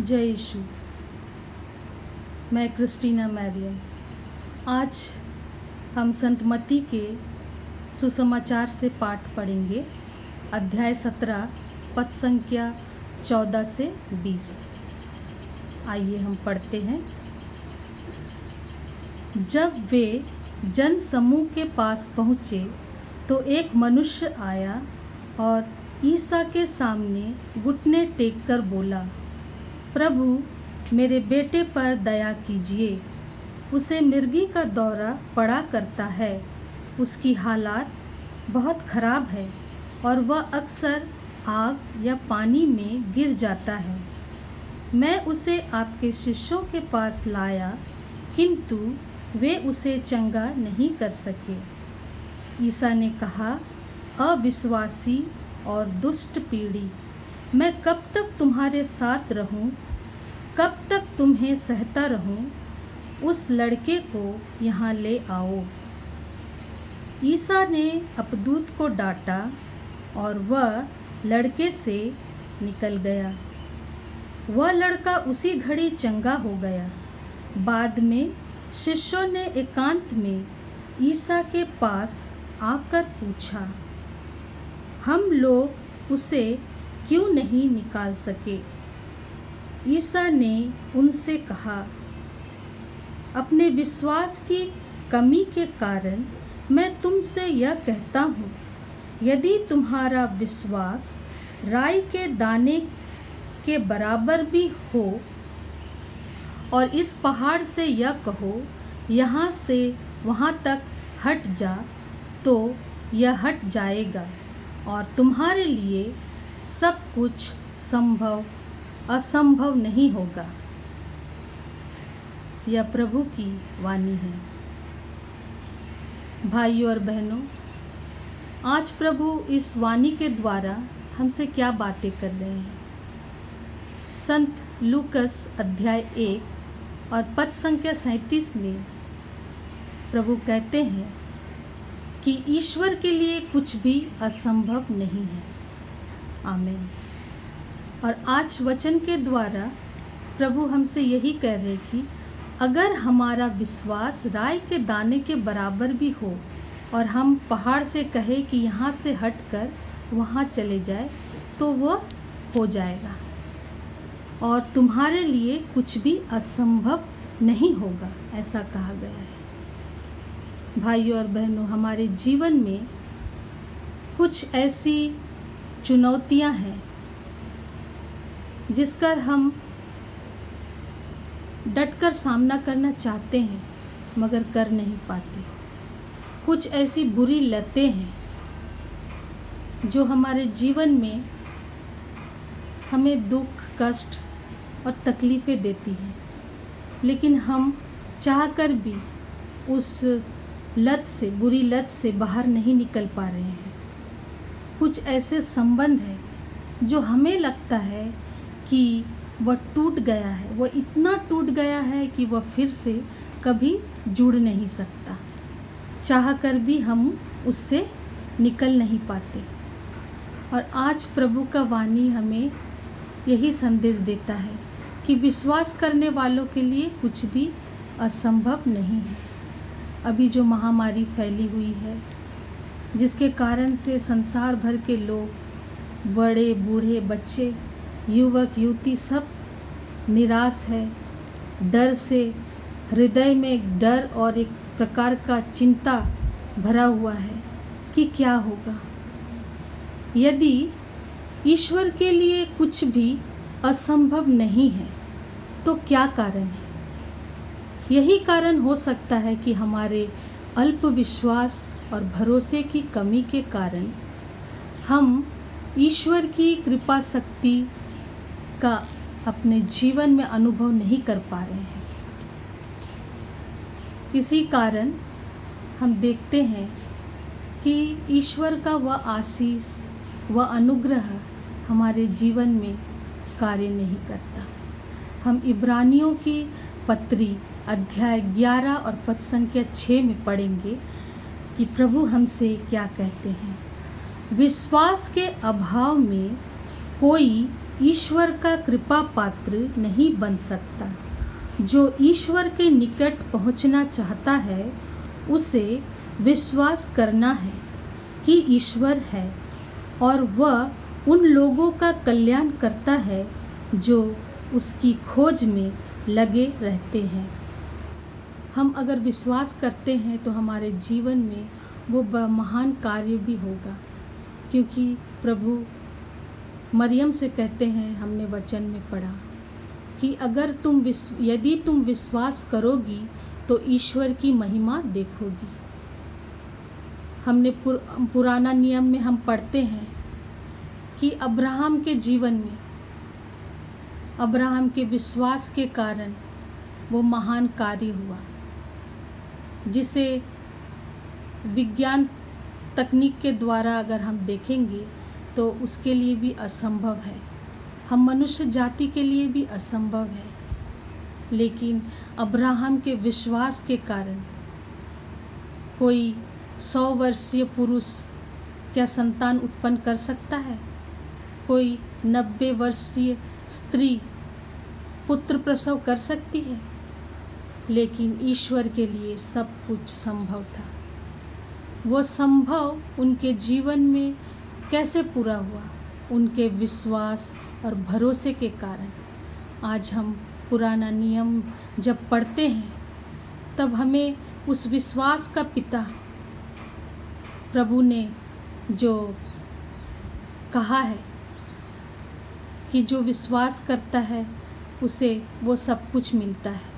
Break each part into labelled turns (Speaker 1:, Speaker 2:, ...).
Speaker 1: जय यीशु। मैं Christina Mariam. आज हम संत मत्ती के सुसमाचार से पाठ पढ़ेंगे, अध्याय 17 पद संख्या 14 से 20। आइए हम पढ़ते हैं। जब वे जन समूह के पास पहुँचे तो एक मनुष्य आया और ईसा के सामने घुटने टेककर बोला, प्रभु, मेरे बेटे पर दया कीजिए। उसे मिर्गी का दौरा पड़ा करता है। उसकी हालात बहुत खराब है और वह अक्सर आग या पानी में गिर जाता है। मैं उसे आपके शिष्यों के पास लाया, किंतु वे उसे चंगा नहीं कर सके। ईसा ने कहा, अविश्वासी और दुष्ट पीढ़ी, मैं कब तक तुम्हारे साथ रहूं? कब तक तुम्हें सहता रहूं? उस लड़के को यहाँ ले आओ। ईसा ने अपदूत को डांटा और वह लड़के से निकल गया। वह लड़का उसी घड़ी चंगा हो गया। बाद में शिष्यों ने एकांत में ईसा के पास आकर पूछा, हम लोग उसे क्यों नहीं निकाल सके? ईसा ने उनसे कहा, अपने विश्वास की कमी के कारण मैं तुमसे यह कहता हूँ, यदि तुम्हारा विश्वास राई के दाने के बराबर भी हो और इस पहाड़ से यह कहो, यहाँ से वहाँ तक हट जा, तो यह हट जाएगा और तुम्हारे लिए सब कुछ असंभव नहीं होगा। यह प्रभु की वाणी है। भाइयों और बहनों, आज प्रभु इस वाणी के द्वारा हमसे क्या बातें कर रहे हैं। संत लूकस अध्याय 1 और पद संख्या 37 में प्रभु कहते हैं कि ईश्वर के लिए कुछ भी असंभव नहीं है। आमीन। और आज वचन के द्वारा प्रभु हमसे यही कह रहे कि अगर हमारा विश्वास राई के दाने के बराबर भी हो और हम पहाड़ से कहे कि यहाँ से हटकर वहाँ चले जाए, तो वह हो जाएगा और तुम्हारे लिए कुछ भी असंभव नहीं होगा, ऐसा कहा गया है। भाइयों और बहनों, हमारे जीवन में कुछ ऐसी चुनौतियां हैं जिसका हम डटकर सामना करना चाहते हैं मगर कर नहीं पाते। कुछ ऐसी बुरी लतें हैं जो हमारे जीवन में हमें दुख, कष्ट और तकलीफ़ें देती हैं, लेकिन हम चाहकर भी उस लत से, बुरी लत से बाहर नहीं निकल पा रहे हैं। कुछ ऐसे संबंध हैं जो हमें लगता है कि वह टूट गया है, वह इतना टूट गया है कि वह फिर से कभी जुड़ नहीं सकता। चाहकर भी हम उससे निकल नहीं पाते। और आज प्रभु का वाणी हमें यही संदेश देता है कि विश्वास करने वालों के लिए कुछ भी असंभव नहीं है। अभी जो महामारी फैली हुई है, जिसके कारण से संसार भर के लोग, बड़े बूढ़े, बच्चे, युवक युवती सब निराश है। डर से हृदय में एक डर और एक प्रकार का चिंता भरा हुआ है कि क्या होगा। यदि ईश्वर के लिए कुछ भी असंभव नहीं है तो क्या कारण है? यही कारण हो सकता है कि हमारे अल्प विश्वास और भरोसे की कमी के कारण हम ईश्वर की कृपा शक्ति का अपने जीवन में अनुभव नहीं कर पा रहे हैं। इसी कारण हम देखते हैं कि ईश्वर का वह आशीष, वह अनुग्रह हमारे जीवन में कार्य नहीं करता। हम इब्रानियों की पत्री अध्याय 11 और पद संख्या 6 में पढ़ेंगे कि प्रभु हमसे क्या कहते हैं। विश्वास के अभाव में कोई ईश्वर का कृपा पात्र नहीं बन सकता। जो ईश्वर के निकट पहुंचना चाहता है उसे विश्वास करना है कि ईश्वर है और वह उन लोगों का कल्याण करता है जो उसकी खोज में लगे रहते हैं। हम अगर विश्वास करते हैं तो हमारे जीवन में वो महान कार्य भी होगा, क्योंकि प्रभु मरियम से कहते हैं, हमने वचन में पढ़ा कि अगर यदि तुम विश्वास करोगी तो ईश्वर की महिमा देखोगी। हमने पुराना नियम में हम पढ़ते हैं कि अब्राहम के जीवन में, अब्राहम के विश्वास के कारण वो महान कार्य हुआ, जिसे विज्ञान तकनीक के द्वारा अगर हम देखेंगे तो उसके लिए भी असंभव है, हम मनुष्य जाति के लिए भी असंभव है। लेकिन अब्राहम के विश्वास के कारण कोई 100 वर्षीय पुरुष क्या संतान उत्पन्न कर सकता है? कोई 90 वर्षीय स्त्री पुत्र प्रसव कर सकती है? लेकिन ईश्वर के लिए सब कुछ संभव था। वो संभव उनके जीवन में कैसे पूरा हुआ? उनके विश्वास और भरोसे के कारण। आज हम पुराना नियम जब पढ़ते हैं तब हमें उस विश्वास का पिता प्रभु ने जो कहा है कि जो विश्वास करता है उसे वो सब कुछ मिलता है।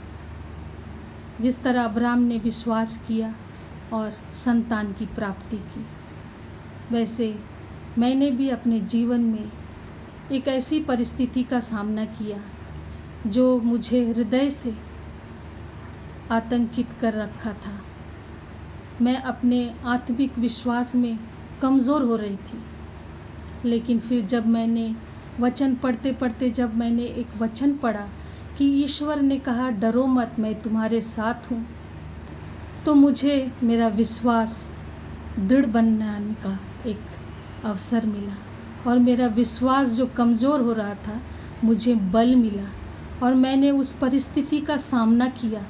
Speaker 1: जिस तरह अब्राहम ने विश्वास किया और संतान की प्राप्ति की, वैसे मैंने भी अपने जीवन में एक ऐसी परिस्थिति का सामना किया जो मुझे हृदय से आतंकित कर रखा था। मैं अपने आत्मिक विश्वास में कमज़ोर हो रही थी। लेकिन फिर जब मैंने वचन पढ़ते पढ़ते जब मैंने एक वचन पढ़ा कि ईश्वर ने कहा डरो मत, मैं तुम्हारे साथ हूँ, तो मुझे मेरा विश्वास दृढ़ बनाने का एक अवसर मिला और मेरा विश्वास जो कमज़ोर हो रहा था मुझे बल मिला और मैंने उस परिस्थिति का सामना किया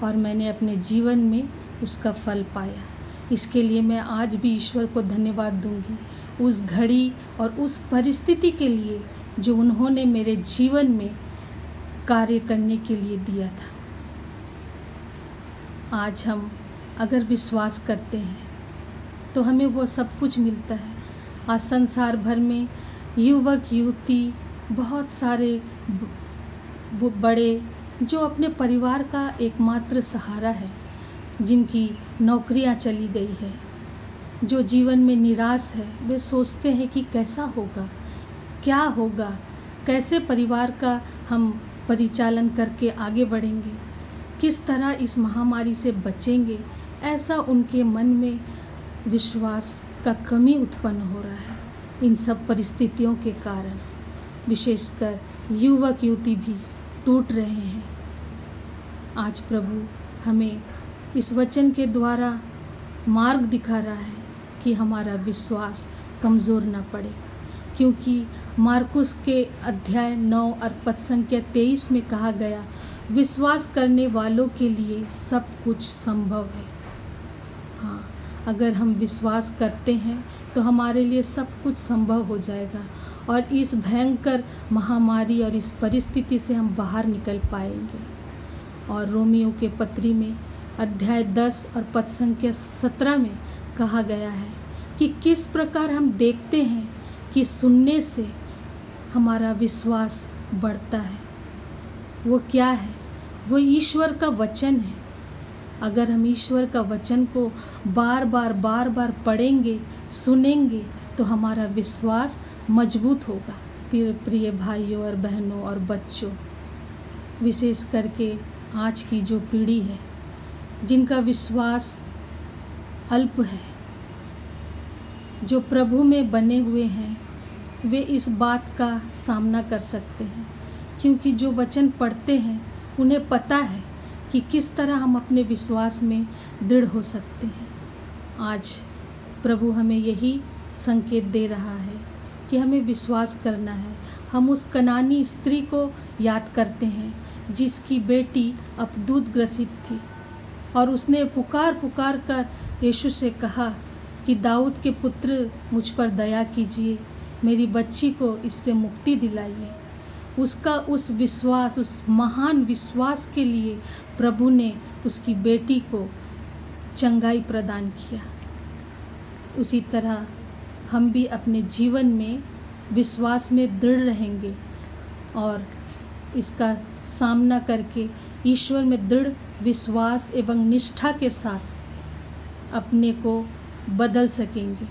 Speaker 1: और मैंने अपने जीवन में उसका फल पाया। इसके लिए मैं आज भी ईश्वर को धन्यवाद दूंगी, उस घड़ी और उस परिस्थिति के लिए जो उन्होंने मेरे जीवन में कार्य करने के लिए दिया था। आज हम अगर विश्वास करते हैं तो हमें वो सब कुछ मिलता है। आज संसार भर में युवक युवती बहुत सारे बड़े जो अपने परिवार का एकमात्र सहारा है, जिनकी नौकरियां चली गई है, जो जीवन में निराश है, वे सोचते हैं कि कैसा होगा, क्या होगा, कैसे परिवार का हम परिचालन करके आगे बढ़ेंगे, किस तरह इस महामारी से बचेंगे। ऐसा उनके मन में विश्वास का कमी उत्पन्न हो रहा है। इन सब परिस्थितियों के कारण विशेषकर युवक युवती भी टूट रहे हैं। आज प्रभु हमें इस वचन के द्वारा मार्ग दिखा रहा है कि हमारा विश्वास कमज़ोर न पड़े, क्योंकि मार्कुस के अध्याय 9 और पद संख्या 23 में कहा गया, विश्वास करने वालों के लिए सब कुछ संभव है। हाँ, अगर हम विश्वास करते हैं तो हमारे लिए सब कुछ संभव हो जाएगा और इस भयंकर महामारी और इस परिस्थिति से हम बाहर निकल पाएंगे। और रोमियो के पत्री में अध्याय 10 और पद संख्या 17 में कहा गया है कि किस प्रकार हम देखते हैं कि सुनने से हमारा विश्वास बढ़ता है। वो क्या है? वो ईश्वर का वचन है। अगर हम ईश्वर का वचन को बार बार पढ़ेंगे, सुनेंगे, तो हमारा विश्वास मजबूत होगा। प्रिय भाइयों और बहनों और बच्चों, विशेष करके आज की जो पीढ़ी है जिनका विश्वास अल्प है, जो प्रभु में बने हुए हैं, वे इस बात का सामना कर सकते हैं, क्योंकि जो वचन पढ़ते हैं उन्हें पता है कि किस तरह हम अपने विश्वास में दृढ़ हो सकते हैं। आज प्रभु हमें यही संकेत दे रहा है कि हमें विश्वास करना है। हम उस कनानी स्त्री को याद करते हैं जिसकी बेटी अपदूत ग्रसित थी और उसने पुकार पुकार कर यीशु से कहा कि दाऊद के पुत्र मुझ पर दया कीजिए, मेरी बच्ची को इससे मुक्ति दिलाइए। उसका उस विश्वास, उस महान विश्वास के लिए प्रभु ने उसकी बेटी को चंगाई प्रदान किया। उसी तरह हम भी अपने जीवन में विश्वास में दृढ़ रहेंगे और इसका सामना करके ईश्वर में दृढ़ विश्वास एवं निष्ठा के साथ अपने को बदल सकेंगे।